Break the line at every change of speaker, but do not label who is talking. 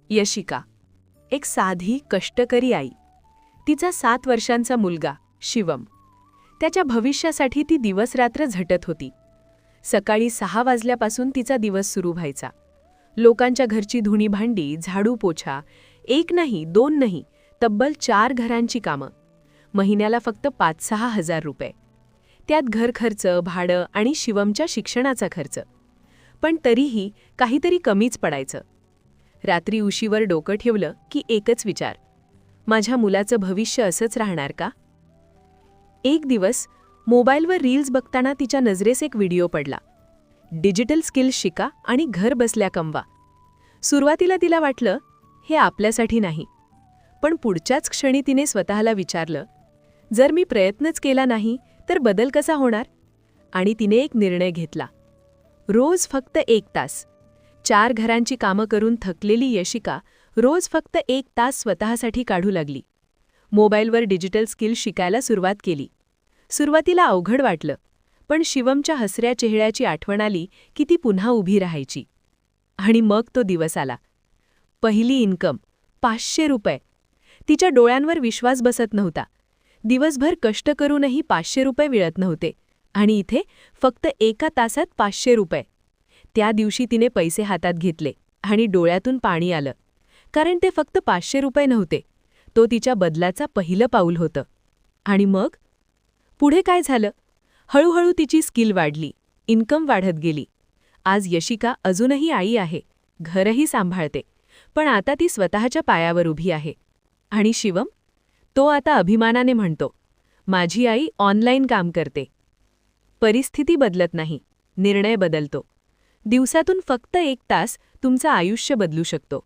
यशिका, एक साधी कष्टकरी आई. तिचा 7 वर्षांचा मुलगा शिवम. त्याच्या भविष्यासाठी ती दिवसरात्र झटत होती. सकाळी 6 वाजल्यापासून तिचा दिवस सुरू व्हायचा. लोकांच्या घरची धुणी भांडी, झाडू पोछा, एक नाही, दोन नाही, तब्बल 4 घरांची कामं. महिन्याला फक्त 5-6 हजार रुपये. त्यात घरखर्च, भाडं आणि शिवमच्या शिक्षणाचा खर्च. पण तरीही काहीतरी कमीच पडायचं. रात्री उशीवर डोकं ठेवलं की एकच विचार, माझ्या मुलाचं भविष्य असंच राहणार का? एक दिवस मोबाईलवर रील्स बघताना तिच्या नजरेस एक व्हिडिओ पडला. डिजिटल स्किल्स शिका आणि घर बसल्या कमवा. सुरुवातीला तिला वाटलं, हे आपल्यासाठी नाही. पण पुढच्याच क्षणी तिने स्वतःला विचारलं, जर मी प्रयत्नच केला नाही तर बदल कसा होणार? आणि तिने एक निर्णय घेतला. रोज फक्त 1 तास. 4 घरांची कामं करून थकलेली यशिका रोज फक्त 1 तास स्वतःसाठी काढू लागली. मोबाईलवर डिजिटल स्किल्स शिकायला सुरुवात केली. सुरुवातीला अवघड वाटलं, पण शिवमच्या हसऱ्या चेहऱ्याची आठवण आली की ती पुन्हा उभी राहायची. आणि मग तो दिवस आला. पहिली इन्कम 500 रुपये. तिच्या डोळ्यांवर विश्वास बसत नव्हता. दिवसभर कष्ट करूनही 500 रुपये मिळत नव्हते, आणि इथे फक्त 1 तासात 500 रुपये. त्या दिवशी तिने पैसे हातात घेतले आणि डोळ्यातून पाणी आलं. कारण ते फक्त 500 रुपये नव्हते, तो तिच्या बदलाचा पहिलं पाऊल होतं. आणि मग पुढे काय झालं? हळूहळू तिची स्किल वाढली, इन्कम वाढत गेली. आज यशिका अजूनही आई आहे, घरही सांभाळते, पण आता ती स्वतःच्या पायावर उभी आहे. आणि शिवम, तो आता अभिमानाने म्हणतो, माझी आई ऑनलाईन काम करते. परिस्थिती बदलत नाही, निर्णय बदलतो. दिवसातून फक्त 1 तास तुमचं आयुष्य बदलू शकतो.